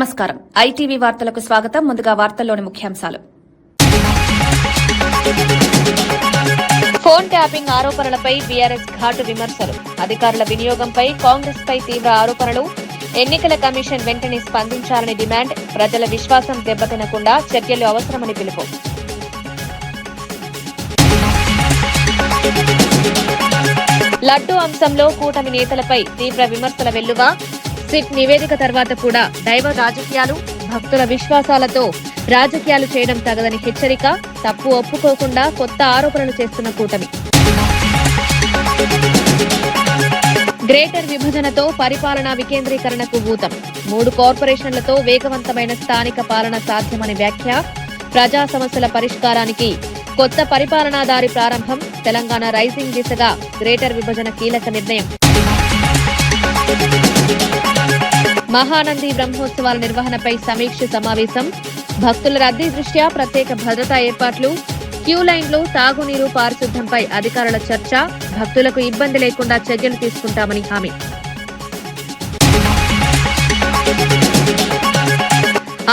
నమస్కారం. ఐటీవీ వార్తలకు స్వాగతం. ముందుగా వార్తల్లోని ముఖ్యాంశాలు. ఫోన్ ట్యాపింగ్ ఆరోపణలపై బీఆర్ఎస్ ఘాటు విమర్శలు. అధికారుల వినియోగంపై కాంగ్రెస్ పై తీవ్ర ఆరోపణలు. ఎన్నికల కమిషన్ వెంటనే స్పందించాలని డిమాండ్. ప్రజల విశ్వాసం దెబ్బతినకుండా చర్యలు అవసరమని పిలుపు. లడ్డూ అంశంలో కూటమి నేతలపై తీవ్ర విమర్శల వెల్లువ. సిట్ నివేదిక తర్వాత కూడా దైవ రాజకీయాలు, భక్తుల విశ్వాసాలతో రాజకీయాలు చేయడం తగదని హెచ్చరిక. తప్పు ఒప్పుకోకుండా కొత్త ఆరోపణలు చేస్తున్న కూటమి. గ్రేటర్ విభజనతో పరిపాలనా వికేంద్రీకరణకు ఊతం. 3 కార్పొరేషన్లతో వేగవంతమైన స్థానిక పాలన సాధ్యమని వ్యాఖ్య. ప్రజా సమస్యల పరిష్కారానికి కొత్త పరిపాలనాదారి ప్రారంభం. తెలంగాణ రైజింగ్ దిశగా గ్రేటర్ విభజన కీలక నిర్ణయం. మహానంది బ్రహ్మోత్సవాల నిర్వహణపై సమీక్ష సమావేశం. భక్తుల రద్దీ దృష్ట్యా ప్రత్యేక భద్రతా ఏర్పాట్లు. క్యూ లైన్లు, తాగునీరు, పారిశుద్ధ్యంపై అధికారుల చర్చ. భక్తులకు ఇబ్బంది లేకుండా చర్యలు తీసుకుంటామని హామీ.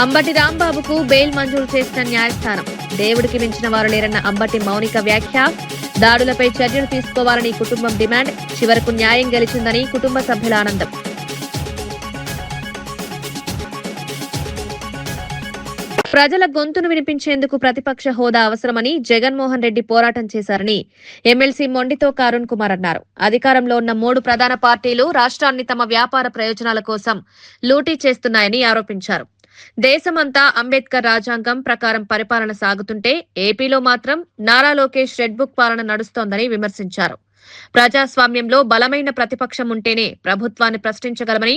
అంబటి రాంబాబుకు బెయిల్ మంజూరు చేసిన న్యాయస్థానం. దేవుడికి మించిన వారు లేరన్న అంబటి మౌనిక వ్యాఖ్య. దాడులపై చర్యలు తీసుకోవాలని కుటుంబం డిమాండ్. చివరకు న్యాయం గెలిచిందని కుటుంబ సభ్యుల ఆనందం. ప్రజల గొంతును వినిపించేందుకు ప్రతిపక్ష హోదా అవసరమని జగన్మోహన్ రెడ్డి పోరాటం చేశారని ఎమ్మెల్సీ మొండితో అరుణ్ కుమార్ అన్నారు. అధికారంలో ఉన్న 3 ప్రధాన పార్టీలు రాష్ట్రాన్ని తమ వ్యాపార ప్రయోజనాల కోసం లూటీ చేస్తున్నాయని ఆరోపించారు. దేశమంతా అంబేద్కర్ రాజ్యాంగం ప్రకారం పరిపాలన సాగుతుంటే ఏపీలో మాత్రం నారా లోకేష్ రెడ్ బుక్ పాలన నడుస్తోందని విమర్శించారు. ప్రజాస్వామ్యంలో బలమైన ప్రతిపక్షం ఉంటేనే ప్రభుత్వాన్ని ప్రశ్నించగలమని,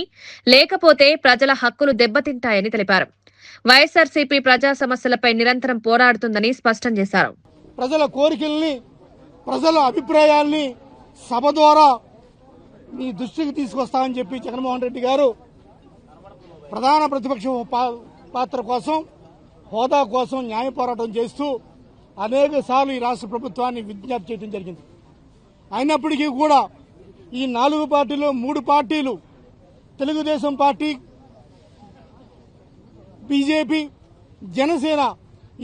లేకపోతే ప్రజల హక్కులు దెబ్బతింటాయని తెలిపారు. వైఎస్ఆర్సీపీ ప్రజా సమస్యలపై నిరంతరం పోరాడుతుందని స్పష్టం చేశారు. ప్రజల కోరికల్ని, ప్రజల అభిప్రాయాల్ని సభ ద్వారా మీ దృష్టికి తీసుకొస్తామని చెప్పి జగన్మోహన్ రెడ్డి గారు ప్రధాన ప్రతిపక్ష పాత్ర కోసం, హోదా కోసం న్యాయ పోరాటం చేస్తూ అనేక సార్లు ఈ రాష్ట్ర ప్రభుత్వాన్ని విజ్ఞప్తి చేయడం జరిగింది. అయినప్పటికీ కూడా ఈ 4 పార్టీలు, 3 పార్టీలు, తెలుగుదేశం పార్టీ, బీజేపీ, జనసేన,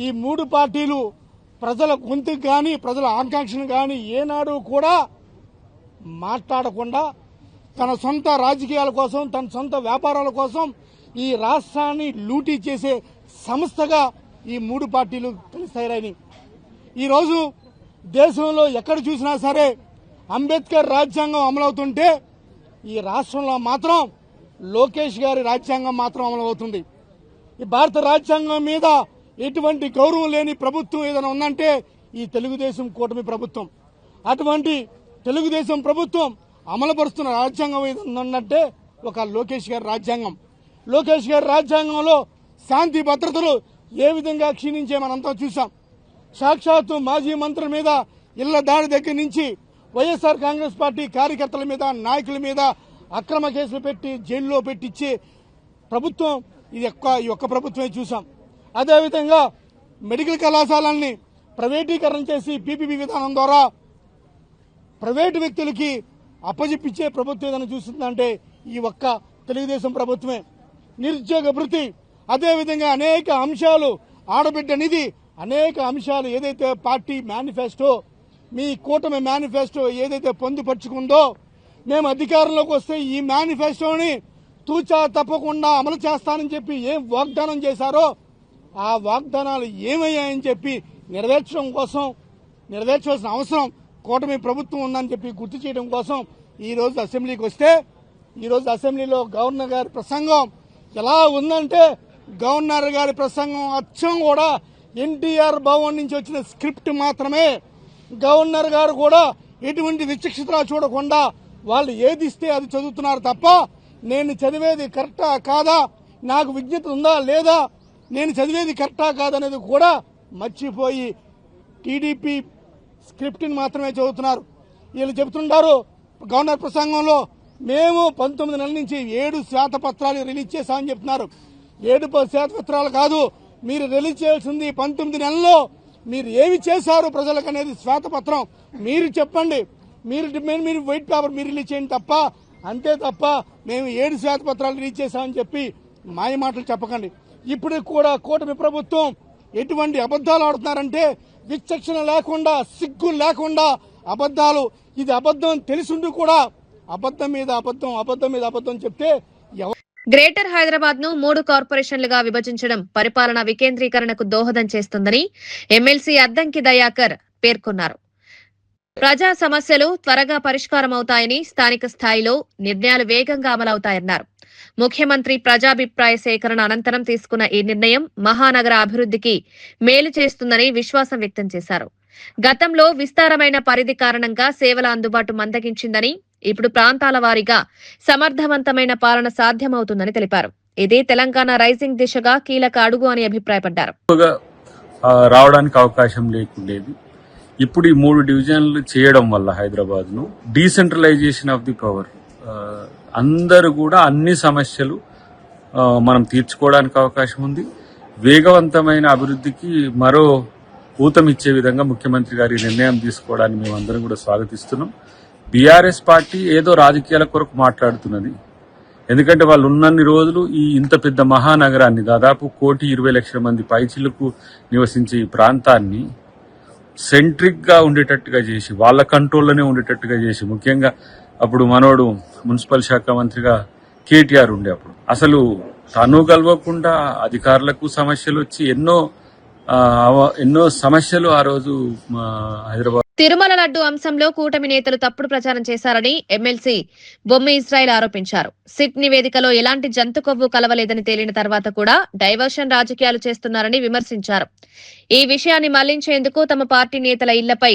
ఈ 3 పార్టీలు ప్రజల గొంతుకు కానీ, ప్రజల ఆకాంక్షను కానీ ఏనాడు కూడా మాట్లాడకుండా తన సొంత రాజకీయాల కోసం, తన సొంత వ్యాపారాల కోసం ఈ రాష్ట్రాన్ని లూటీ చేసే సంస్థగా ఈ 3 పార్టీలు తయారైనవి. ఈరోజు దేశంలో ఎక్కడ చూసినా సరే అంబేద్కర్ రాజ్యాంగం అమలవుతుంటే ఈ రాష్ట్రంలో మాత్రం లోకేష్ గారి రాజ్యాంగం మాత్రం అమలవుతుంది. ఈ భారత రాజ్యాంగం మీద ఎటువంటి గౌరవం లేని ప్రభుత్వం ఏదైనా ఉందంటే ఈ తెలుగుదేశం కూటమి ప్రభుత్వం. అటువంటి తెలుగుదేశం ప్రభుత్వం అమలుపరుస్తున్న రాజ్యాంగం ఏదైనా ఉందంటే ఒక లోకేష్ గారి రాజ్యాంగం. లోకేష్ గారి రాజ్యాంగంలో శాంతి భద్రతలు ఏ విధంగా క్షీణించే మనంతా చూసాం. సాక్షాత్తు మాజీ మంత్రుల మీద ఇళ్ల దాడి దగ్గర నుంచి వైఎస్ఆర్ కాంగ్రెస్ పార్టీ కార్యకర్తల మీద, నాయకుల మీద అక్రమ కేసులు పెట్టి జైల్లో పెట్టించే ప్రభుత్వం ఈ ఒక్క ప్రభుత్వమే చూసాం. అదేవిధంగా మెడికల్ కళాశాలల్ని ప్రైవేటీకరణ చేసి పీపీపీ విధానం ద్వారా ప్రైవేటు వ్యక్తులకి అప్పజెప్పించే ప్రభుత్వం ఏదైనా చూస్తుందంటే ఈ ఒక్క తెలుగుదేశం ప్రభుత్వమే. నిరుద్యోగ భృతి, అదేవిధంగా అనేక అంశాలు, ఆడబిడ్డ నిధి, అనేక అంశాలు ఏదైతే పార్టీ మేనిఫెస్టో, మీ కూటమి మేనిఫెస్టో ఏదైతే పొందుపరుచుకుందో, మేము అధికారంలోకి వస్తే ఈ మేనిఫెస్టోని తూచా తప్పకుండా అమలు చేస్తానని చెప్పి ఏం వాగ్దానం చేశారో ఆ వాగ్దానాలు ఏమయ్యాయని చెప్పి నెరవేర్చవలసిన అవసరం కూటమి ప్రభుత్వం ఉందని చెప్పి గుర్తు చేయడం కోసం ఈ రోజు అసెంబ్లీకి వస్తే, ఈ రోజు అసెంబ్లీలో గవర్నర్ గారి ప్రసంగం ఎలా ఉందంటే, గవర్నర్ గారి ప్రసంగం అచ్చం కూడా ఎన్టీఆర్ భవన్ నుంచి వచ్చిన స్క్రిప్ట్ మాత్రమే. గవర్నర్ గారు కూడా ఎటువంటి విచక్షణ చూడకుండా వాళ్ళు ఏది ఇస్తే అది చదువుతున్నారు తప్ప నేను చదివేది కరెక్టా కాదా, నాకు విజ్ఞత ఉందా లేదా, నేను చదివేది కరెక్టా కాదనేది కూడా మర్చిపోయి టీడీపీ స్క్రిప్ట్ని మాత్రమే చదువుతున్నారు. వీళ్ళు చెబుతుంటారు గవర్నర్ ప్రసంగంలో, మేము 19 నెలల నుంచి 7 శ్వేతపత్రాలు రిలీజ్ చేశామని చెప్తున్నారు. 7 శ్వేతపత్రాలు కాదు, మీరు రిలీజ్ చేయాల్సింది 19 నెలల్లో మీరు ఏమి చేశారు ప్రజలకు అనేది శ్వేతపత్రం మీరు చెప్పండి. మీరు వైట్ పేపర్ మీరు రిలీజ్ చేయండి తప్ప, అంతే తప్ప మేము 7 శ్వేతపత్రాలు రిలీజ్ చేశామని చెప్పి మాయ మాటలు చెప్పకండి. ఇప్పుడు కూడా కూటమి ప్రభుత్వం ఎటువంటి అబద్దాలు ఆడుతున్నారంటే విచక్షణ లేకుండా, సిగ్గు లేకుండా అబద్దాలు. ఇది అబద్దం తెలిసిండు కూడా అబద్దం మీద అబద్దం, అబద్దం మీద అబద్దం చెప్తే గ్రేటర్ హైదరాబాద్ ను 3 కార్పొరేషన్లుగా విభజించడం పరిపాలనా వికేంద్రీకరణకు దోహదం చేస్తుందని ఎమ్మెల్సీ అద్దంకి దయాకర్ పేర్కొన్నారు. ప్రజా సమస్యలు త్వరగా పరిష్కారమవుతాయని, స్థానిక స్థాయిలో నిర్ణయాలు వేగంగా అమలవుతాయన్నారు. ముఖ్యమంత్రి ప్రజాభిప్రాయ సేకరణ అనంతరం తీసుకున్న ఈ నిర్ణయం మహానగర అభివృద్ధికి మేలు చేస్తుందని విశ్వాసం వ్యక్తం చేశారు. గతంలో విస్తారమైన పరిధి కారణంగా సేవల అందుబాటు మందగించిందని, ఇప్పుడు ప్రాంతాల వారీగా సమర్థవంతమైన పాలన సాధ్యమవుతుందని తెలిపారు. ఇది తెలంగాణ రైజింగ్ దిశగా కీలక అడుగు అని అభిప్రాయపడ్డారు. రావడానికి అవకాశం లేకుండేది. ఇప్పుడు ఈ 3 డివిజన్లు చేయడం వల్ల హైదరాబాద్ ను డీసెంట్రలైజేషన్ ఆఫ్ ది పవర్, అందరూ కూడా అన్ని సమస్యలు మనం తీర్చుకోవడానికి అవకాశం ఉంది. వేగవంతమైన అభివృద్ధికి మరో ఊతమిచ్చే విధంగా ముఖ్యమంత్రి గారి నిర్ణయం తీసుకోవడాన్ని మేమందరం కూడా స్వాగతిస్తున్నాం. బీఆర్ఎస్ పార్టీ ఏదో రాజకీయాల కొరకు మాట్లాడుతున్నది. ఎందుకంటే వాళ్ళు ఉన్నన్ని రోజులు ఈ ఇంత పెద్ద మహానగరాన్ని, దాదాపు 1,20,00,000 మంది పైచిలకు నివసించే ఈ ప్రాంతాన్ని సెంట్రిక్ గా ఉండేటట్టుగా చేసి, వాళ్ళ కంట్రోల్లోనే ఉండేటట్టుగా చేసి, ముఖ్యంగా అప్పుడు మనోడు మున్సిపల్ శాఖ మంత్రిగా కేటీఆర్ ఉండే, అప్పుడు అసలు తను కలవకుండా అధికారులకు సమస్యలు వచ్చి ఎన్నో సమస్యలు ఆ రోజు హైదరాబాద్. తిరుమల లడ్డు అంశంలో కూటమి నేతలు తప్పుడు ప్రచారం చేశారని ఎమ్మెల్సీ బొమ్మి ఇజ్రాయెల్ ఆరోపించారు. సిట్ నివేదికలో ఎలాంటి జంతు కొవ్వు కలవలేదని తేలిన తర్వాత కూడా డైవర్షన్ రాజకీయాలు చేస్తున్నారని విమర్శించారు. ఈ విషయాన్ని మళ్లించేందుకు తమ పార్టీ నేతల ఇళ్లపై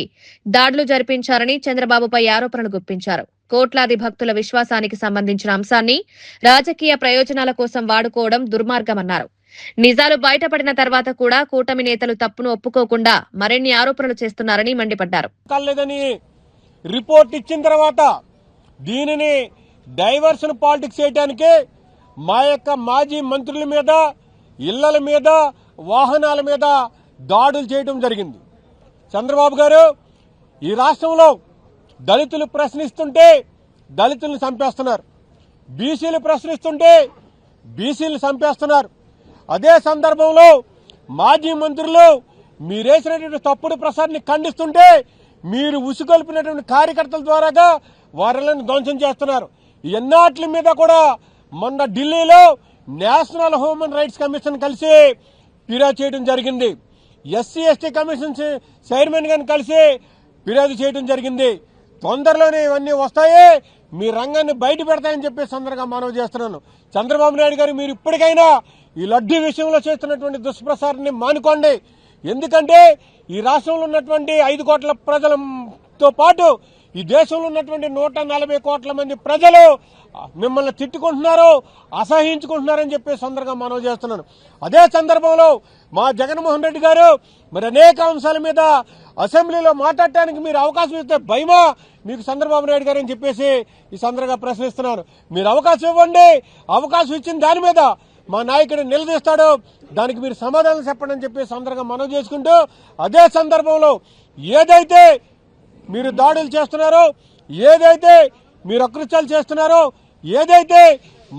దాడులు జరిపించారని చంద్రబాబుపై ఆరోపణలు గుప్పించారు. కోట్లాది భక్తుల విశ్వాసానికి సంబంధించిన అంశాన్ని రాజకీయ ప్రయోజనాల కోసం వాడుకోవడం దుర్మార్గమన్నారు. నిజాలు బయటపడిన తర్వాత కూడా కూటమి నేతలు తప్పును ఒప్పుకోకుండా మరిన్ని ఆరోపణలు చేస్తున్నారని మండిపడ్డారు. రిపోర్ట్ ఇచ్చిన తర్వాత దీనిని డైవర్షన్ పాలిటిక్స్ చేయడానికి మా యొక్క మాజీ మంత్రుల మీద, ఇళ్ల మీద, వాహనాల మీద దాడులు చేయడం జరిగింది. చంద్రబాబు గారు ఈ రాష్ట్రంలో దళితులు ప్రశ్నిస్తుంటే దళితులను చంపేస్తున్నారు, బీసీలు ప్రశ్నిస్తుంటే బీసీలు చంపేస్తున్నారు. అదే సందర్భంలో మాజీ మంత్రులు మీరేసినటువంటి తప్పుడు ప్రసారాన్ని ఖండిస్తుంటే మీరు ఉసుగొల్పినటువంటి కార్యకర్తల ద్వారాగా వారిని ధ్వంసం చేస్తున్నారు. ఎన్నాట్ల మీద కూడా మొన్న ఢిల్లీలో నేషనల్ హ్యూమన్ రైట్స్ కమిషన్ కలిసి ఫిర్యాదు చేయడం జరిగింది. ఎస్సీ ఎస్టీ కమిషన్ చైర్మన్ గారిని కలిసి ఫిర్యాదు చేయడం జరిగింది. తొందరలోనే ఇవన్నీ వస్తాయి, మీ రంగాన్ని బయట పెడతాయని చెప్పి సందర్భంగా మనవి చేస్తున్నాను. చంద్రబాబు నాయుడు గారు మీరు ఇప్పటికైనా ఈ లడ్డూ విషయంలో చేస్తున్నటువంటి దుష్ప్రచారాన్ని మానుకోండి. ఎందుకంటే ఈ రాష్ట్రంలో ఉన్నటువంటి 5 కోట్ల ప్రజలతో పాటు ఈ దేశంలో ఉన్నటువంటి 140 కోట్ల మంది ప్రజలు మిమ్మల్ని తిట్టుకుంటున్నారు, అసహించుకుంటున్నారని చెప్పి సందర్భంగా మనవి చేస్తున్నాను. అదే సందర్భంలో మా జగన్మోహన్ రెడ్డి గారు మరి అనేక అంశాల మీద అసెంబ్లీలో మాట్లాడటానికి మీరు అవకాశం ఇస్తే భయమా మీకు చంద్రబాబు నాయుడు గారు అని చెప్పేసి ఈ సందర్భంగా ప్రశ్నిస్తున్నాను. మీరు అవకాశం ఇవ్వండి, అవకాశం ఇచ్చిన దాని మీద మా నాయకుడు నిలదీస్తాడు, దానికి మీరు సమాధానం చెప్పండి అని చెప్పి సందర్భంగా మనవి చేసుకుంటూ, అదే సందర్భంలో ఏదైతే మీరు దాడులు చేస్తున్నారో, ఏదైతే మీరు అకృత్యాలు చేస్తున్నారో, ఏదైతే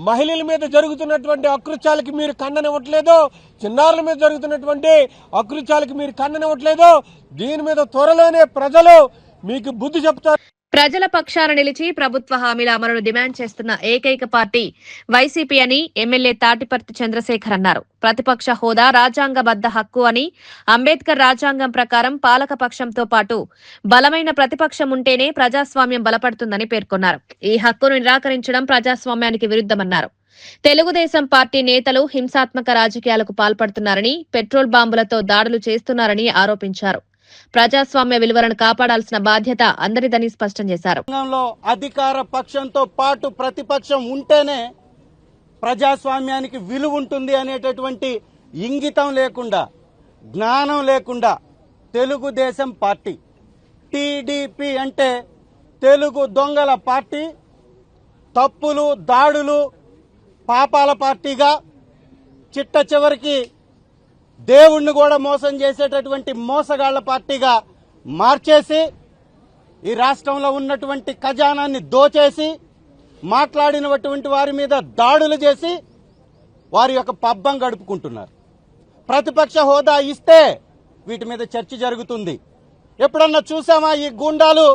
మహిళల మీద జరుగుతున్నటువంటి అకృత్యాలకి మీరు ఖండనివ్వట్లేదో, చిన్నారుల మీద జరుగుతున్నటువంటి అకృత్యాలకి మీరు ఖండనివ్వట్లేదో, దీని మీద త్వరలోనే ప్రజలు మీకు బుద్ధి చెప్తారు. ప్రజల పక్షాన నిలిచి ప్రభుత్వ హామీల అమలును డిమాండ్ చేస్తున్న ఏకైక పార్టీ వైసీపీ అని ఎమ్మెల్యే తాటిపర్తి చంద్రశేఖర్ అన్నారు. ప్రతిపక్ష హోదా రాజ్యాంగబద్ద హక్కు అని, అంబేద్కర్ రాజ్యాంగం ప్రకారం పాలక పక్షంతో పాటు బలమైన ప్రతిపక్షం ఉంటేనే ప్రజాస్వామ్యం బలపడుతుందని పేర్కొన్నారు. ఈ హక్కును నిరాకరించడం ప్రజాస్వామ్యానికి విరుద్దమన్నారు. తెలుగుదేశం పార్టీ నేతలు హింసాత్మక రాజకీయాలకు పాల్పడుతున్నారని, పెట్రోల్ బాంబులతో దాడులు చేస్తున్నారని ఆరోపించారు. ప్రజాస్వామ్య విలువలను కాపాడాల్సిన బాధ్యత అందరిదని స్పష్టం చేశారు. అధికార పక్షంతో పాటు ప్రతిపక్షం ఉంటేనే ప్రజాస్వామ్యానికి విలువ ఉంటుంది అనేటటువంటి ఇంగితం లేకుండా, జ్ఞానం లేకుండా తెలుగుదేశం పార్టీ, టీడీపీ అంటే తెలుగు దొంగల పార్టీ, తప్పులు దాడులు పాపాల పార్టీగా, చిట్ట చివరికి దేవుణ్ణి కూడా మోసం చేసేటటువంటి మోసగాళ్ల పార్టీగా మార్చేసి ఈ రాష్ట్రంలో ఉన్నటువంటి ఖజానాన్ని దోచేసి, మాట్లాడినటువంటి వారి మీద దాడులు చేసి వారి యొక్క పబ్బం గడుపుకుంటున్నారు. ప్రతిపక్ష హోదా ఇస్తే వీటి మీద చర్చ జరుగుతుంది. ఎప్పుడన్నా చూసామా ఈ గూండాలు,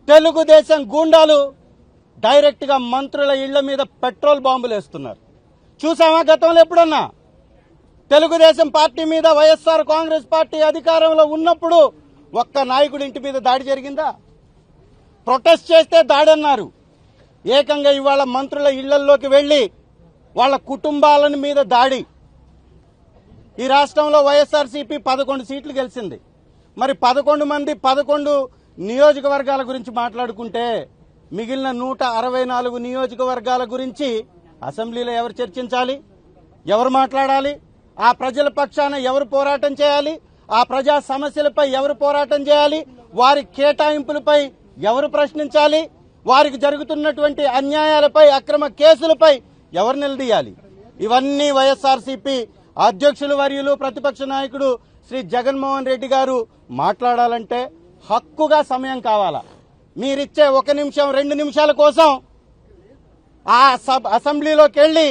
తెలుగుదేశం గూండాలు డైరెక్ట్ గా మంత్రుల ఇళ్ల మీద పెట్రోల్ బాంబులు వేస్తున్నారు? చూసామా గతంలో ఎప్పుడన్నా? తెలుగుదేశం పార్టీ మీద వైఎస్ఆర్ కాంగ్రెస్ పార్టీ అధికారంలో ఉన్నప్పుడు ఒక్క నాయకుడి ఇంటి మీద దాడి జరిగిందా? ప్రొటెస్ట్ చేస్తే దాడి అన్నారు. ఏకంగా ఇవాళ మంత్రుల ఇళ్లలోకి వెళ్లి వాళ్ళ కుటుంబాల మీద దాడి. ఈ రాష్ట్రంలో వైఎస్ఆర్సీపీ 11 సీట్లు గెలిచింది. మరి 11 మంది 11 నియోజకవర్గాల గురించి మాట్లాడుకుంటే మిగిలిన 164 నియోజకవర్గాల గురించి అసెంబ్లీలో ఎవరు చర్చించాలి? ఎవరు మాట్లాడాలి? ఆ ప్రజల పక్షాన ఎవరు పోరాటం చేయాలి? ఆ ప్రజా సమస్యలపై ఎవరు పోరాటం చేయాలి? వారి కేటాయింపులపై ఎవరు ప్రశ్నించాలి? వారికి జరుగుతున్నటువంటి అన్యాయాలపై, అక్రమ కేసులపై ఎవరు నిలదీయాలి? ఇవన్నీ వైఎస్ఆర్సీపీ అధ్యక్షులు వర్యులు ప్రతిపక్ష నాయకుడు శ్రీ జగన్మోహన్ రెడ్డి గారు మాట్లాడాలంటే హక్కుగా సమయం కావాలా? మీరిచ్చే 1 నిమిషం 2 నిమిషాల కోసం ఆ అసెంబ్లీలోకి వెళ్లి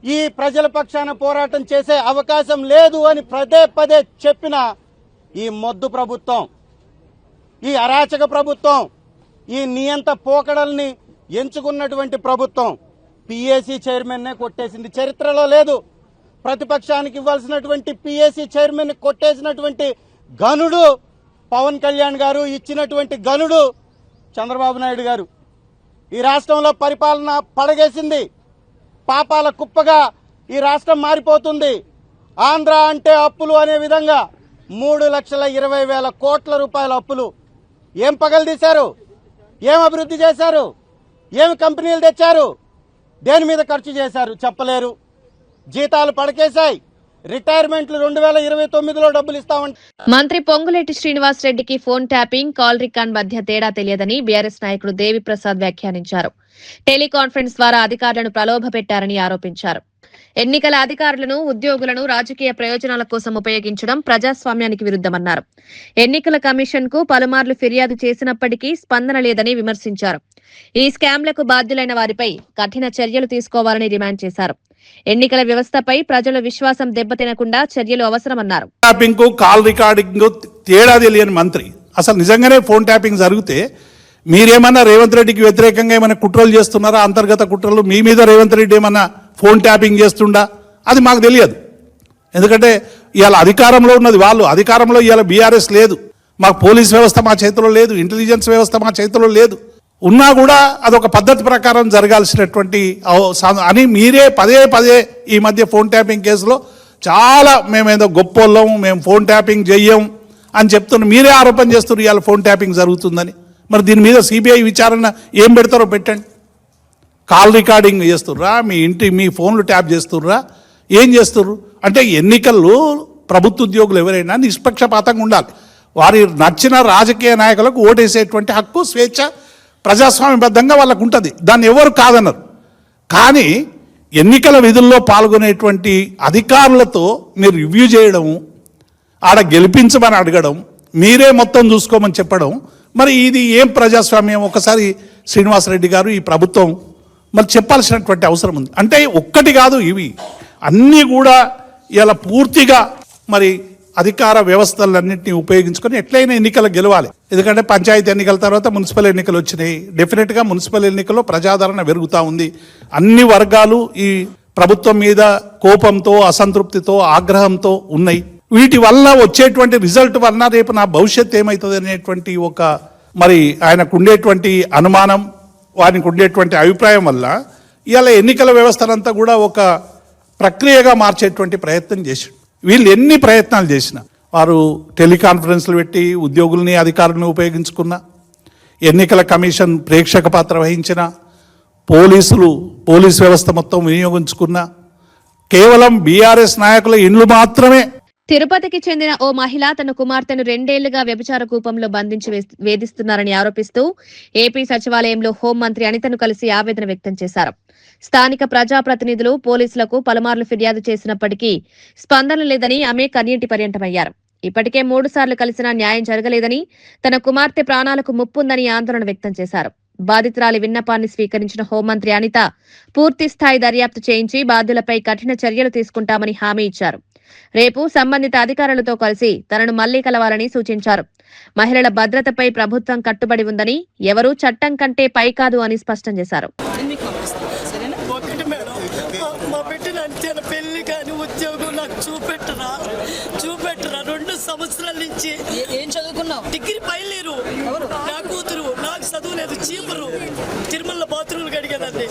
ఈ ప్రజల పక్షాన పోరాటం చేసే అవకాశం లేదు అని పదే పదే చెప్పిన ఈ మొద్దు ప్రభుత్వం, ఈ అరాచక ప్రభుత్వం, ఈ నియంత పోకడల్ని ఎంచుకున్నటువంటి ప్రభుత్వం పిఏసీ చైర్మన్ నే కొట్టేసింది. చరిత్రలో లేదు. ప్రతిపక్షానికి ఇవ్వాల్సినటువంటి పిఏసీ చైర్మన్ ని కొట్టేసినటువంటి గనుడు పవన్ కళ్యాణ్ గారు, ఇచ్చినటువంటి గనుడు చంద్రబాబు నాయుడు గారు. ఈ రాష్ట్రంలో పరిపాలన పడగేసింది. పాపాల కుప్పగా ఈ రాష్ట్రం మారిపోతుంది. ఆంధ్ర అంటే అప్పులు అనే విధంగా 3,20,000 కోట్ల రూపాయల అప్పులు. ఏం పగలదీశారు? ఏం అభివృద్ధి చేశారు? ఏమి కంపెనీలు తెచ్చారు? దేని మీద ఖర్చు చేశారు? చెప్పలేరు. జీతాలు పడకేశాయి. రిటైర్మెంట్లు 2029లో డబ్బులు ఇస్తామంటే మంత్రి పొంగులేటి శ్రీనివాస్ రెడ్డికి ఫోన్ ట్యాపింగ్, కాల్ రికార్డ్ మధ్య తేడా తెలియదని బీఆర్ఎస్ నాయకుడు దేవిప్రసాద్ వ్యాఖ్యానించారు. టెలికాన్ఫరెన్స్ ద్వారా అధికారులను ప్రలోభపెట్టారని ఆరోపించారు. ఎన్నికల అధికారులను, ఉద్యోగులను రాజకీయ ప్రయోజనాల కోసం ఉపయోగించడం ప్రజాస్వామ్యానికి విరుద్దమన్నారు. ఎన్నికల కమిషన్ కు పలుమార్లు ఫిర్యాదు చేసినప్పటికీ స్పందన లేదని విమర్శించారు. ఈ స్కామ్లకు బాధ్యులైన వారిపై కఠిన చర్యలు తీసుకోవాలని డిమాండ్ చేశారు. ఎన్నికల వ్యవస్థపై ప్రజల విశ్వాసం దెబ్బతినకుండా చర్యలు అవసరమన్నారు. ట్యాపింగ్ కాల్ రికార్డింగ్ తేడా తెలియని మంత్రి అసలు నిజంగానే ఫోన్ ట్యాపింగ్ జరిగితే మీరేమన్నా రేవంత్ రెడ్డికి వ్యతిరేకంగా ఏమైనా కుట్రలు చేస్తున్నారా? అంతర్గత కుట్రలు మీ మీద రేవంత్ రెడ్డి ఏమన్నా ఫోన్ ట్యాపింగ్ చేస్తుండా? అది మాకు తెలియదు. ఎందుకంటే ఇవాళ అధికారంలో ఉన్నది వాళ్ళు. అధికారంలో ఇవాళ బీఆర్ఎస్ లేదు. మాకు పోలీస్ వ్యవస్థ మా చేతిలో లేదు, ఇంటెలిజెన్స్ వ్యవస్థ మా చేతిలో లేదు. ఉన్నా కూడా అదొక పద్ధతి ప్రకారం జరగాల్సినటువంటి అని మీరే పదే పదే ఈ మధ్య ఫోన్ ట్యాపింగ్ కేసులో చాలా మేమేదో గొప్పోళ్ళం, మేము ఫోన్ ట్యాపింగ్ చెయ్యం అని చెప్తున్న మీరే ఆరోపణ చేస్తున్నారు ఇవాళ ఫోన్ ట్యాపింగ్ జరుగుతుందని. మరి దీని మీద సిబిఐ విచారణ ఏం పెడతారో పెట్టండి. Call recording చేస్తుర్రా? మీ ఫోన్లు ట్యాప్ చేస్తుర్రా? ఏం చేస్తుర్రు? అంటే ఎన్నికల్లో ప్రభుత్వ ఉద్యోగులు ఎవరైనా నిష్పక్షపాతంగా ఉండాలి. వారి నచ్చిన రాజకీయ నాయకులకు ఓటేసేటువంటి హక్కు, స్వేచ్ఛ ప్రజాస్వామ్యబద్ధంగా వాళ్ళకు ఉంటుంది. దాన్ని ఎవరు కాదన్నారు. కానీ ఎన్నికల విధుల్లో పాల్గొనేటువంటి అధికారులతో మీరు రివ్యూ చేయడం, ఆడ గెలిపించమని అడగడం, మీరే మొత్తం చూసుకోమని చెప్పడం, మరి ఇది ఏం ప్రజాస్వామ్యం? ఒకసారి శ్రీనివాసరెడ్డి గారు, ఈ ప్రభుత్వం మరి చెప్పాల్సినటువంటి అవసరం ఉంది. అంటే ఒక్కటి కాదు, ఇవి అన్నీ కూడా ఇలా పూర్తిగా మరి అధికార వ్యవస్థలన్నింటినీ ఉపయోగించుకొని ఎట్లయినా ఎన్నికలు గెలవాలి. ఎందుకంటే పంచాయతీ ఎన్నికల తర్వాత మున్సిపల్ ఎన్నికలు వచ్చినాయి. డెఫినెట్గా మున్సిపల్ ఎన్నికల్లో ప్రజాదరణ పెరుగుతూ ఉంది. అన్ని వర్గాలు ఈ ప్రభుత్వం మీద కోపంతో, అసంతృప్తితో, ఆగ్రహంతో ఉన్నాయి. వీటి వల్ల వచ్చేటువంటి రిజల్ట్ వలన రేపు నా భవిష్యత్తు ఏమవుతుంది అనేటువంటి ఒక మరి ఆయనకు ఉండేటువంటి అనుమానం, వారికి ఉండేటువంటి అభిప్రాయం వల్ల ఇవాళ ఎన్నికల వ్యవస్థనంతా కూడా ఒక ప్రక్రియగా మార్చేటువంటి ప్రయత్నం చేశాడు. వీళ్ళు ఎన్ని ప్రయత్నాలు చేసినా, వారు టెలికాన్ఫరెన్స్లు పెట్టి ఉద్యోగుల్ని, అధికారులను ఉపయోగించుకున్న, ఎన్నికల కమిషన్ ప్రేక్షక పాత్ర వహించిన, పోలీస్ వ్యవస్థ మొత్తం వినియోగించుకున్న, కేవలం బీఆర్ఎస్ నాయకుల ఇండ్లు మాత్రమే. తిరుపతికి చెందిన ఓ మహిళ తన కుమార్తెను 2 ఏళ్లుగా వ్యభిచార కూపంలో బంధించి వేధిస్తున్నారని ఆరోపిస్తూ ఏపీ సచివాలయంలో హోంమంత్రి అనితను కలిసి ఆవేదన వ్యక్తం చేశారు. స్థానిక ప్రజాప్రతినిధులు, పోలీసులకు పలుమార్లు ఫిర్యాదు చేసినప్పటికీ స్పందన లేదని ఆమె కన్నీటి పర్యంతమయ్యారు. ఇప్పటికే 3 సార్లు కలిసినా న్యాయం జరగలేదని, తన కుమార్తె ప్రాణాలకు ముప్పుందని ఆందోళన వ్యక్తం చేశారు. బాధితురాలి విన్నపాన్ని స్వీకరించిన హోంమంత్రి అనిత పూర్తి స్థాయి దర్యాప్తు చేయించి బాధ్యులపై కఠిన చర్యలు తీసుకుంటామని హామీ ఇచ్చారు. రేపు సంబంధిత అధికారులతో కలిసి తనను మళ్లీ కలవాలని సూచించారు. మహిళల భద్రతపై ప్రభుత్వం కట్టుబడి ఉందని, ఎవరూ చట్టం కంటే పై కాదు అని స్పష్టం చేశారు. ఒకటి మేడం, మా బిడ్డను అంతేనా పెళ్లి కానీ ఉద్యోగం నాకు చూపెట్టరా 2 సంవత్సరాల నుంచి. ఏం చదువుకున్నావు? డిగ్రీ పైలేరు. నా కూతురు, నాకు చదువు లేదు, చీపురు తిరుమల బాత్రూమ్లు కడిగేదాన్ని.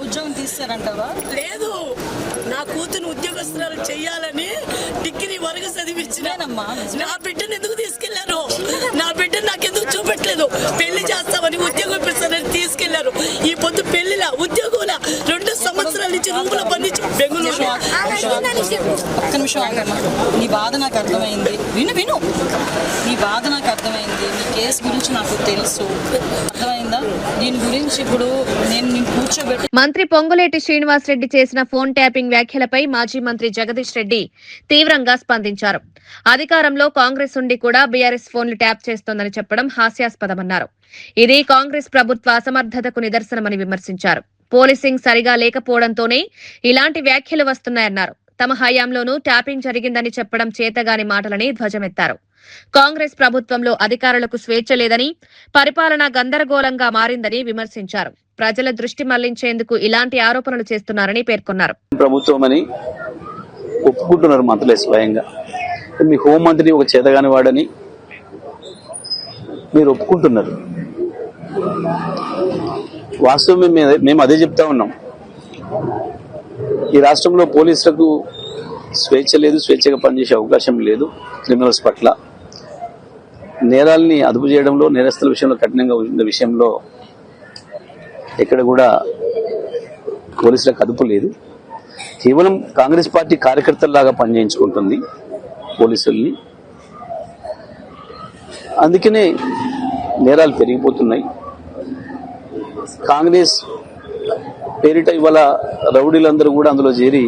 ఉద్యోగం తీస్తారంటావా? లేదు, నా కూతురు ఉద్యోగస్తురాలు చెయ్యాలని డిగ్రీ వరకు చదివించినానమ్మా. నా బిడ్డను ఎందుకు తీసుకెళ్లారు? నా బిడ్డను నాకెందుకు చూపెట్టలేదు? పెళ్లి చేస్తామని ఉద్యోగం ఇప్పిస్తానని తీసుకెళ్లారు. ఈ పొద్దు పెళ్లిలా ఉద్యోగంలా 2 సంవత్సరాల నుంచి రూములో బంధించి బెంగళూరు. ఒక్క నిమిషం ఆగమ్మా. నీ బాధ నాకు అర్థమైంది. విను నీ బాధ నాకు అర్థమైంది. నీ కేసు గురించి నాకు తెలుసు. అర్థమైందా? దీని గురించి ఇప్పుడు నేను కూర్చోబెట్టి. మంత్రి పొంగులేటి శ్రీనివాసరెడ్డి చేసిన ఫోన్ ట్యాపింగ్ వ్యాఖ్యలపై మాజీ మంత్రి జగదీష్ రెడ్డి తీవ్రంగా స్పందించారు. అధికారంలో కాంగ్రెస్ ఉండి కూడా బీఆర్ఎస్ ఫోన్లు ట్యాప్ చేస్తోందని చెప్పడం హాస్యాస్పదమన్నారు. ఇది కాంగ్రెస్ ప్రభుత్వ అసమర్థతకు నిదర్శనమని విమర్శించారు. పోలీసింగ్ సరిగా లేకపోవడంతోనే ఇలాంటి వ్యాఖ్యలు వస్తున్నాయన్నారు. తమ హయాంలోనూ ట్యాపింగ్ జరిగిందని చెప్పడం చేతగాని మాటలని ధ్వజమెత్తారు. కాంగ్రెస్ ప్రభుత్వంలో అధికారులకు స్వేచ్ఛ లేదని, పరిపాలన గందరగోళంగా మారిందని విమర్శించారు. ప్రజల దృష్టి మళ్లించేందుకు ఇలాంటి ఆరోపణలు చేస్తున్నారని పేర్కొన్నారు. ప్రభుత్వం అని ఒప్పుకుంటున్నారు మంత్రులే స్వయంగా. మీ హోంమంత్రి ఒక చేతగాని వాడని మీరు ఒప్పుకుంటున్నారు. వాస్తవం మేము అదే చెప్తా ఉన్నాం. ఈ రాష్ట్రంలో పోలీసులకు స్వేచ్ఛ లేదు, స్వేచ్ఛగా పనిచేసే అవకాశం లేదు. క్రిమినల్స్ పట్ల నేరాల్ని అదుపు చేయడంలో, నేరస్తుల విషయంలో కఠినంగా ఉన్న విషయంలో ఎక్కడ కూడా పోలీసులకు అదుపు లేదు. కేవలం కాంగ్రెస్ పార్టీ కార్యకర్తల్లాగా పనిచేయించుకుంటుంది పోలీసుల్ని. అందుకనే నేరాలు పెరిగిపోతున్నాయి. కాంగ్రెస్ పేరిట ఇవాళ రౌడీలందరూ కూడా అందులో చేరి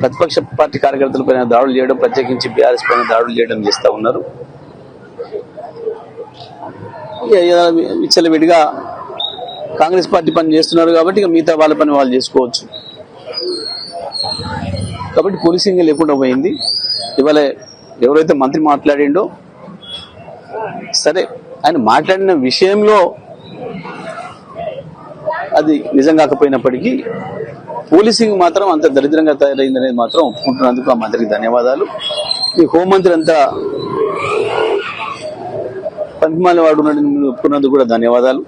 ప్రతిపక్ష పార్టీ కార్యకర్తలపైన దాడులు చేయడం, ప్రత్యేకించి బీఆర్ఎస్ పైన దాడులు చేయడం చేస్తూ ఉన్నారు. విచ్చలవిడిగా కాంగ్రెస్ పార్టీ పని చేస్తున్నారు కాబట్టి ఇక మిగతా వాళ్ళ పని వాళ్ళు చేసుకోవచ్చు. కాబట్టి పోలీసింగ్ లేకుండా పోయింది. ఇవాళ ఎవరైతే మంత్రి మాట్లాడిండో సరే, ఆయన మాట్లాడిన విషయంలో అది నిజం కాకపోయినప్పటికీ పోలీసింగ్ మాత్రం అంత దరిద్రంగా తయారైందనేది మాత్రం ఒప్పుకుంటున్నందుకు ఆ మంత్రికి ధన్యవాదాలు. ఈ హోంమంత్రి అంతా పనికిమాల వాడు ఒప్పుకున్నందుకు కూడా ధన్యవాదాలు.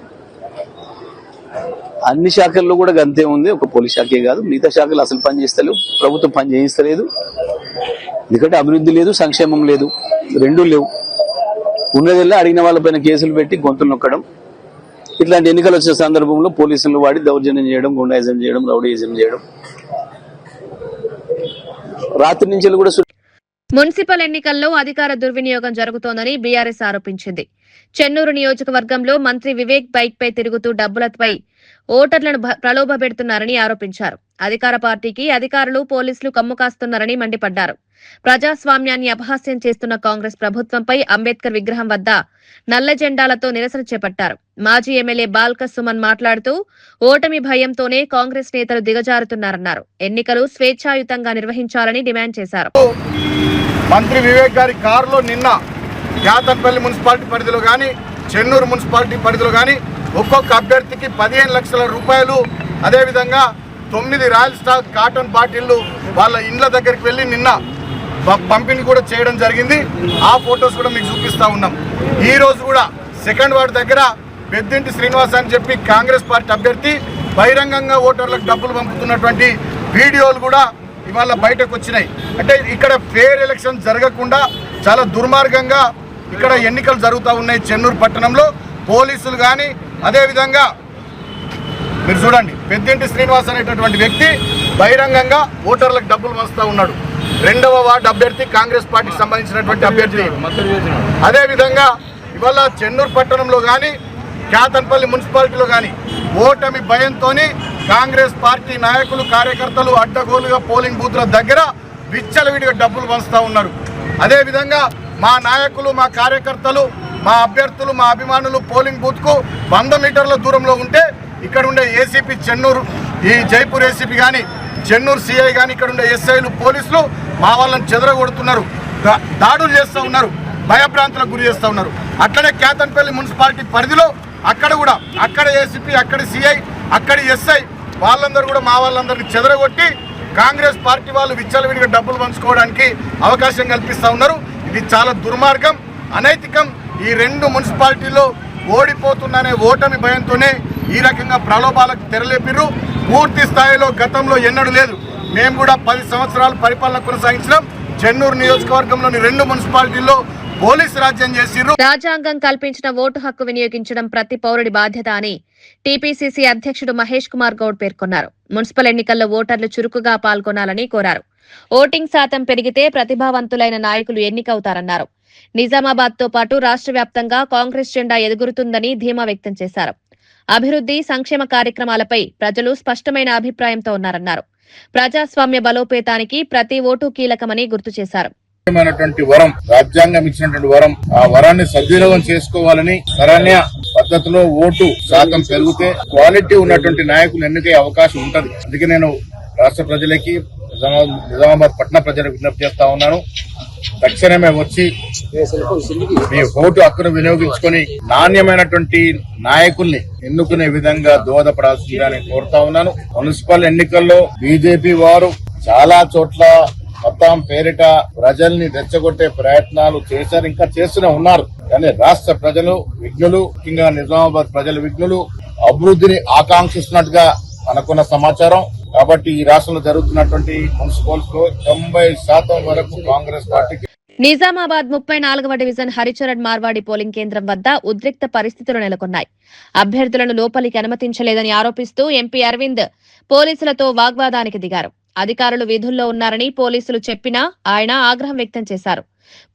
అన్ని శాఖల్లో కూడా గంతే ఉంది, ఒక పోలీస్ శాఖే కాదు. మిగతా శాఖలు అసలు పని చేస్తలేవు, ప్రభుత్వం పని చేయిస్తలేదు. ఎందుకంటే అభివృద్ధి లేదు, సంక్షేమం లేదు, రెండూ లేవు. ఉన్నదల్లా అడిగిన వాళ్ళపైన కేసులు పెట్టి గొంతులు నొక్కడం, ఇట్లాంటి ఎన్నికలు వచ్చే సందర్భంలో పోలీసులు వాడి దౌర్జన్యం చేయడం, గుండాయిజం చేయడం, రౌడీయిజం చేయడం. రాత్రి నుంచి కూడా మున్సిపల్ ఎన్నికల్లో అధికార దుర్వినియోగం జరుగుతోందని బీఆర్ఎస్ ఆరోపించింది. చెన్నూరు నియోజకవర్గంలో మంత్రి వివేక్ బైక్ పై తిరుగుతూ డబ్బులపై ఓటర్లను ప్రలోభపెడుతున్నారని ఆరోపించారు. అధికార పార్టీకి అధికారులు, పోలీసులు కమ్ము కాస్తున్నారని మండిపడ్డారు. ప్రజాస్వామ్యాన్ని అపహాస్యం చేస్తున్న కాంగ్రెస్ ప్రభుత్వంపై అంబేద్కర్ విగ్రహం వద్ద నల్ల జెండాలతో నిరసన చేపట్టారు. మాజీ ఎమ్మెల్యే బాల్క సుమన్ మాట్లాడుతూ ఓటమి భయంతోనే కాంగ్రెస్ నేతలు దిగజారుతున్నారన్నారు. ఎన్నికలు స్వేచ్ఛాయుతంగా నిర్వహించాలని డిమాండ్ చేశారు. మంత్రి వివేక్ గారి కారులో నిన్న యాతన్పల్లి మున్సిపాలిటీ పరిధిలో గాని, చెన్నూరు మున్సిపాలిటీ పరిధిలో గాని ఒక్కొక్క అభ్యర్థికి 15 లక్షల రూపాయలు, అదేవిధంగా 9 రాయల్ స్టార్ కాటన్ బాటిళ్లు వాళ్ళ ఇండ్ల దగ్గరికి వెళ్లి నిన్న పంపిణీ కూడా చేయడం జరిగింది. ఆ ఫొటోస్ కూడా మీకు చూపిస్తా ఉన్నాం. ఈ రోజు కూడా 2nd వార్డు దగ్గర పెద్దింటి శ్రీనివాస్ అని చెప్పి కాంగ్రెస్ పార్టీ అభ్యర్థి బహిరంగంగా ఓటర్లకు డబ్బులు పంపుతున్నటువంటి వీడియోలు కూడా ఇవాళ బయటకు వచ్చినాయి. అంటే ఇక్కడ ఫేర్ ఎలక్షన్ జరగకుండా చాలా దుర్మార్గంగా ఇక్కడ ఎన్నికలు జరుగుతూ ఉన్నాయి. చెన్నూరు పట్టణంలో పోలీసులు కానీ, అదేవిధంగా మీరు చూడండి, పెద్దింటి శ్రీనివాస్ అనేటటువంటి వ్యక్తి బహిరంగంగా ఓటర్లకు డబ్బులు వస్తూ ఉన్నాడు. 2వ వార్డు అభ్యర్థి, కాంగ్రెస్ పార్టీకి సంబంధించినటువంటి అభ్యర్థి. అదేవిధంగా ఇవాళ చెన్నూరు పట్టణంలో కానీ, క్యాతన్పల్లి మున్సిపాలిటీలో కానీ ఓటమి భయంతో కాంగ్రెస్ పార్టీ నాయకులు, కార్యకర్తలు అడ్డగోలుగా పోలింగ్ బూత్ల దగ్గర విచ్చలవిడిగా డబ్బులు పంచుతూ ఉన్నారు. అదేవిధంగా మా నాయకులు, మా కార్యకర్తలు మా అభ్యర్థులు మా అభిమానులు పోలింగ్ బూత్కు 100 మీటర్ల దూరంలో ఉంటే ఇక్కడ ఉండే ఏసీపీ చెన్నూరు, ఈ జైపూర్ ఏసీపీ కానీ, చెన్నూరు సిఐ కానీ, ఇక్కడ ఉండే ఎస్ఐలు పోలీసులు మా వాళ్ళని చెదరగొడుతున్నారు, దాడులు చేస్తూ ఉన్నారు, భయభ్రాంతులకు గురి చేస్తూ ఉన్నారు. అట్లనే కేతన్పల్లి మున్సిపాలిటీ పరిధిలో అక్కడ ఏసీపీ, అక్కడ సిఐ, అక్కడ ఎస్ఐ వాళ్ళందరూ కూడా మా వాళ్ళందరినీ చెదరగొట్టి కాంగ్రెస్ పార్టీ వాళ్ళు విచ్చలవిడిగా డబ్బులు పంచుకోవడానికి అవకాశం కల్పిస్తూ ఉన్నారు. ఇది చాలా దుర్మార్గం, అనైతికం. ఈ 2 మున్సిపాలిటీల్లో ఓడిపోతుందనే ఓటమి భయంతోనే ఈ రకంగా ప్రలోభాలకు తెరలేపిర్రు. పూర్తి స్థాయిలో గతంలో ఎన్నడూ లేదు. మేము కూడా 10 సంవత్సరాలు పరిపాలన కొనసాగించినాం. చెన్నూరు నియోజకవర్గంలోని 2 మున్సిపాలిటీల్లో పోలీసు రాజ్యం చేసిర్రు. రాజ్యాంగం కల్పించిన ఓటు హక్కు వినియోగించడం ప్రతి పౌరుడి బాధ్యత అని టీపీసీసీ అధ్యక్షుడు మహేష్ కుమార్ గౌడ్ పేర్కొన్నారు. మున్సిపల్ ఎన్నికల్లో ఓటర్లు చురుకుగా పాల్గొనాలని కోరారు. ఓటింగ్ శాతం పెరిగితే ప్రతిభావంతులైన నాయకులు ఎన్నికవుతారన్నారు. నిజామాబాద్ తో పాటు రాష్ట్ర వ్యాప్తంగా కాంగ్రెస్ జెండా ఎదుగురుతుందని ధీమా వ్యక్తం చేశారు. అభివృద్ధి, సంక్షేమ కార్యక్రమాలపై ప్రజలు స్పష్టమైన అభిప్రాయంతో ఉన్నారన్నారు. ప్రజాస్వామ్య బలోపేతానికి ప్రతి ఓటు కీలకమని గుర్తు చేశారు. వరం, రాజ్యాంగం ఇచ్చినటువంటి వరం, ఆ వరాన్ని సద్వినియోగం చేసుకోవాలని, సరైన పద్ధతిలో ఓటు శాతం పెరిగితే క్వాలిటీ ఉన్నటువంటి నాయకులు ఎన్నికయ్యే అవకాశం ఉంటది. అందుకే నేను రాష్ట్ర ప్రజలకి, నిజామాబాద్ పట్టణ ప్రజలకు విజ్ఞప్తి చేస్తా ఉన్నాను. తక్షణమే వచ్చి మీ ఓటు హక్కును వినియోగించుకొని నాణ్యమైనటువంటి నాయకుల్ని ఎన్నుకునే విధంగా దోహదపడాల్సిందని కోరుతా ఉన్నాను. మున్సిపల్ ఎన్నికల్లో బీజేపీ వారు చాలా చోట్ల మొత్తం పేరిట ప్రజల్ని రెచ్చగొట్టే ప్రయత్నాలు చేశారు, ఇంకా చేస్తూనే ఉన్నారు. కానీ రాష్ట్ర ప్రజలు విఘ్నులు, ముఖ్యంగా నిజామాబాద్ ప్రజల విఘ్నులు, అభివృద్ధిని ఆకాంక్షిస్తున్నట్టుగా మనకున్న సమాచారం. కాబట్టి ఈ రాష్ట్రంలో జరుగుతున్నటువంటి మున్సిపల్స్ లో 90% వరకు కాంగ్రెస్ పార్టీకి. నిజామాబాద్ 34వ డివిజన్ హరిచరణ్ మార్వాడి పోలింగ్ కేంద్రం వద్ద ఉద్రిక్త పరిస్థితులు నెలకొన్నాయి. అభ్యర్థులను లోపలికి అనుమతించలేదని ఆరోపిస్తూ ఎంపీ అరవింద్ పోలీసులతో వాగ్వాదానికి దిగారు. అధికారులు విధుల్లో ఉన్నారని పోలీసులు చెప్పినా ఆయన ఆగ్రహం వ్యక్తం చేశారు.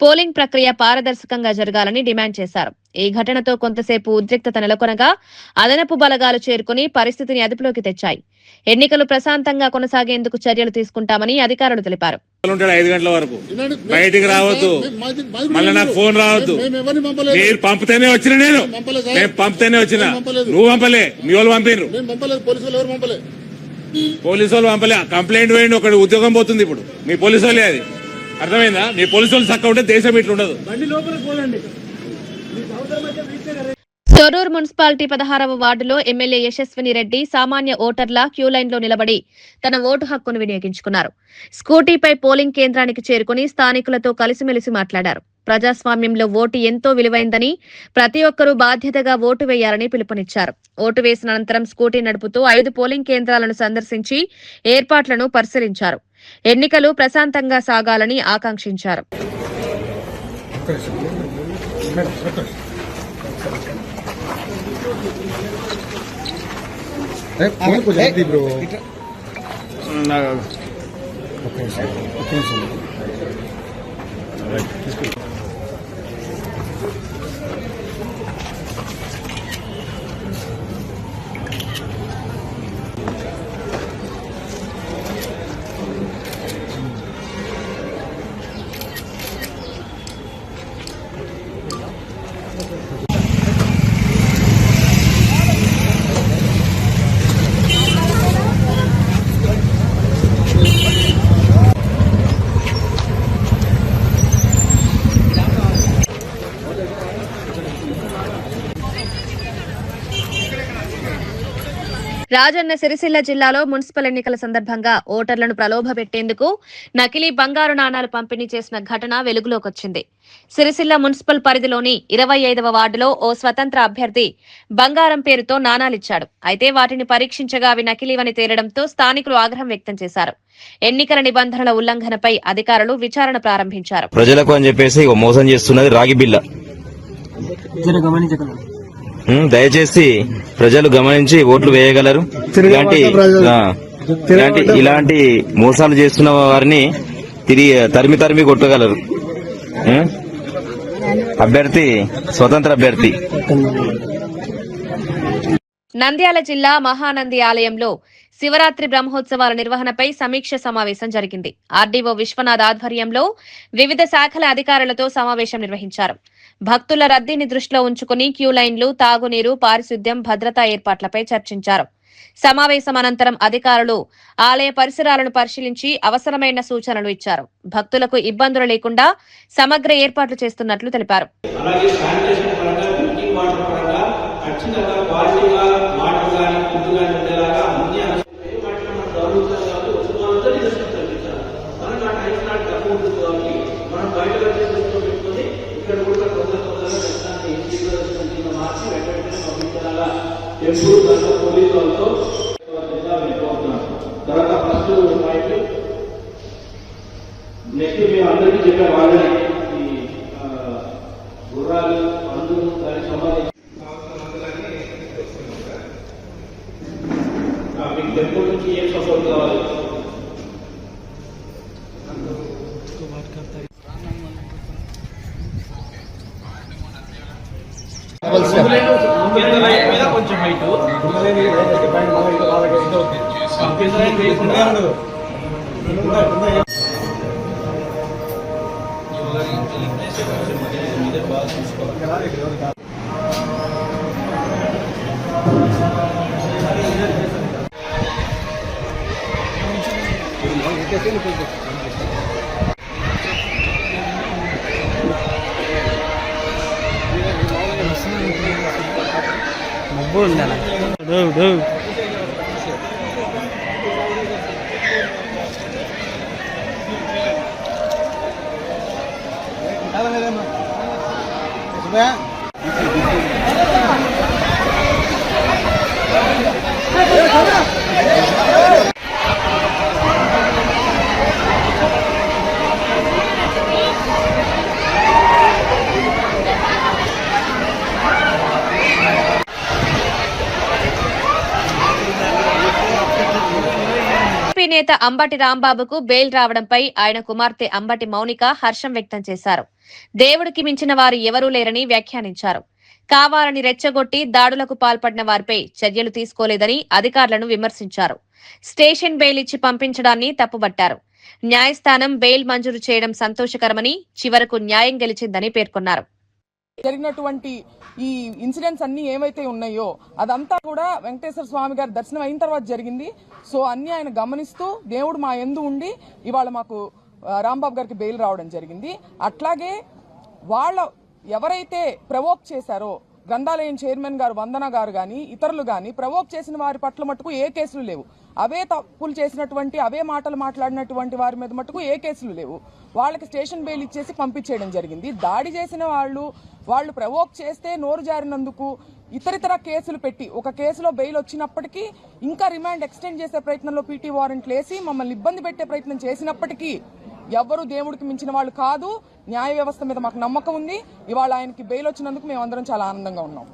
పోలింగ్ ప్రక్రియ పారదర్శకంగా జరగాలని డిమాండ్ చేశారు. ఈ ఘటనతో కొంతసేపు ఉద్రిక్తత నెలకొనగా అదనపు బలగాలు చేరుకుని పరిస్థితిని అదుపులోకి తెచ్చాయి. ఎన్నికలు ప్రశాంతంగా కొనసాగేందుకు చర్యలు తీసుకుంటామని అధికారులు తెలిపారు. 5 గంటల వరకు బయటికి రావద్దు, మళ్ళీ నాకు ఫోన్ రావద్దు. మీరు పంపితేనే వచ్చిన, నేను పంపితేనే వచ్చిన, నువ్వు పంపలే, మీ వాళ్ళు పంపినరు, పోలీసు వాళ్ళు పంపలే. కంప్లైంట్ వేయండి, ఒకటి ఉద్యోగం పోతుంది ఇప్పుడు. మీ పోలీసు వాళ్ళే, అది అర్థమైందా? మీ పోలీసు వాళ్ళు చక్క ఉంటే దేశం ఇట్లా ఉండదు. తొర్రూరు మున్సిపాలిటీ 16వ వార్డులో ఎమ్మెల్యే యశస్విని రెడ్డి సామాన్య ఓటర్ల క్యూలైన్లో నిలబడి తన ఓటు హక్కును వినియోగించుకున్నారు. స్కూటీపై పోలింగ్ కేంద్రానికి చేరుకుని స్థానికులతో కలిసిమెలిసి మాట్లాడారు. ప్రజాస్వామ్యంలో ఓటు ఎంతో విలువైందని, ప్రతి ఒక్కరూ బాధ్యతగా ఓటు వేయాలని పిలుపునిచ్చారు. ఓటు వేసిన అనంతరం స్కూటీ నడుపుతూ 5 పోలింగ్ కేంద్రాలను సందర్శించి ఏర్పాట్లను పరిశీలించారు. ఎన్నికలు ప్రశాంతంగా సాగాలని ఆకాంక్షించారు. రాజన్న సిరిసిల్ల జిల్లాలో మున్సిపల్ ఎన్నికల సందర్భంగా ఓటర్లను ప్రలోభపెట్టేందుకు నకిలీ బంగారు నాణాలు పంపిణీ చేసిన ఘటన వెలుగులోకొచ్చింది. సిరిసిల్ల మున్సిపల్ పరిధిలోని 25వ వార్డులో ఓ స్వతంత్ర అభ్యర్థి బంగారం పేరుతో నాణాలిచ్చాడు. అయితే వాటిని పరీక్షించగా అవి నకిలీవని తేలడంతో స్థానికులు ఆగ్రహం వ్యక్తం చేశారు. ఎన్నికల నిబంధనల ఉల్లంఘనపై అధికారులు విచారణ ప్రారంభించారు. ప్రజలకు అని చెప్పేసి మోసం చేస్తున్నది రాగి బిల్ల. దయచేసి ప్రజలు గమనించి ఓట్లు వేయగలరు. ఇలాంటి మోసాలు చేస్తున్న వారిని తరిమి కొట్టగలరు. అభ్యర్థి స్వతంత్ర అభ్యర్థి. నంద్యాల జిల్లా మహానంది ఆలయంలో శివరాత్రి బ్రహ్మోత్సవాల నిర్వహణపై సమీక్ష సమావేశం జరిగింది. ఆర్డీఓ విశ్వనాథ్ ఆధ్వర్యంలో వివిధ శాఖల అధికారులతో సమావేశం నిర్వహించారు. భక్తుల రద్దీని దృష్టిలో ఉంచుకుని క్యూ లైన్లు, తాగునీరు, పారిశుద్ధ్యం, భద్రతా ఏర్పాట్లపై చర్చించారు. సమావేశం అనంతరం అధికారులు ఆలయ పరిసరాలను పరిశీలించి అవసరమైన సూచనలు ఇచ్చారు. భక్తులకు ఇబ్బందులు లేకుండా సమగ్ర ఏర్పాట్లు చేస్తున్నట్లు తెలిపారు. నెక్స్ట్ మేము అందరికీ చెప్పే వాళ్ళని ఈ గుర్రాలు అందరూ దానికి సంబంధించి మీకు టెంపుల్ నుంచి ఏం సపోర్ట్ కావాలి? కొంచెం హైట్ మబ్బు ఉందా? నేత అంబటి రాంబాబుకు బెయిల్ రావడంపై ఆయన కుమార్తె అంబటి మౌనిక హర్షం వ్యక్తం చేశారు. దేవుడికి మించిన వారు ఎవరూ లేరని వ్యాఖ్యానించారు. కావాలని రెచ్చగొట్టి దాడులకు పాల్పడిన వారిపై చర్యలు తీసుకోలేదని అధికారులను విమర్శించారు. స్టేషన్ బెయిల్ ఇచ్చి పంపించడాన్ని తప్పుబట్టారు. న్యాయస్థానం బెయిల్ మంజూరు చేయడం సంతోషకరమని, చివరకు న్యాయం గెలిచిందని పేర్కొన్నారు. జరిగినటువంటి ఈ ఇన్సిడెంట్స్ అన్ని ఏవైతే ఉన్నాయో అదంతా కూడా వెంకటేశ్వర స్వామి గారి దర్శనం అయిన తర్వాత జరిగింది. సో అన్ని ఆయన గమనిస్తూ దేవుడు మా యందు ఉండి ఇవాళ మాకు రాంబాబు గారికి బెయిల్ రావడం జరిగింది. అట్లాగే వాళ్ళ ఎవరైతే ప్రవోక్ చేశారో గ్రంథాలయం చైర్మన్ గారు వందన గారు గాని ఇతరులు గాని ప్రవోక్ చేసిన వారి పట్ల మటుకు ఏ కేసులు లేవు. అవే తప్పులు చేసినటువంటి అవే మాటలు మాట్లాడినటువంటి వారి మీద మటుకు ఏ కేసులు లేవు. వాళ్ళకి స్టేషన్ బెయిల్ ఇచ్చేసి పంపించేయడం జరిగింది. దాడి చేసిన వాళ్ళు ప్రవోక్ చేస్తే నోరు జారినందుకు ఇతరితర కేసులు పెట్టి ఒక కేసులో బెయిల్ వచ్చినప్పటికీ ఇంకా రిమాండ్ ఎక్స్టెండ్ చేసే ప్రయత్నంలో పీటీ వారెంట్లు వేసి మమ్మల్ని ఇబ్బంది పెట్టే ప్రయత్నం చేసినప్పటికీ ఎవ్వరూ దేవుడికి మించిన వాళ్ళు కాదు. న్యాయ వ్యవస్థ మీద మాకు నమ్మకం ఉంది. ఇవాళ ఆయనకి బెయిల్ వచ్చినందుకు మేమందరం చాలా ఆనందంగా ఉన్నాం.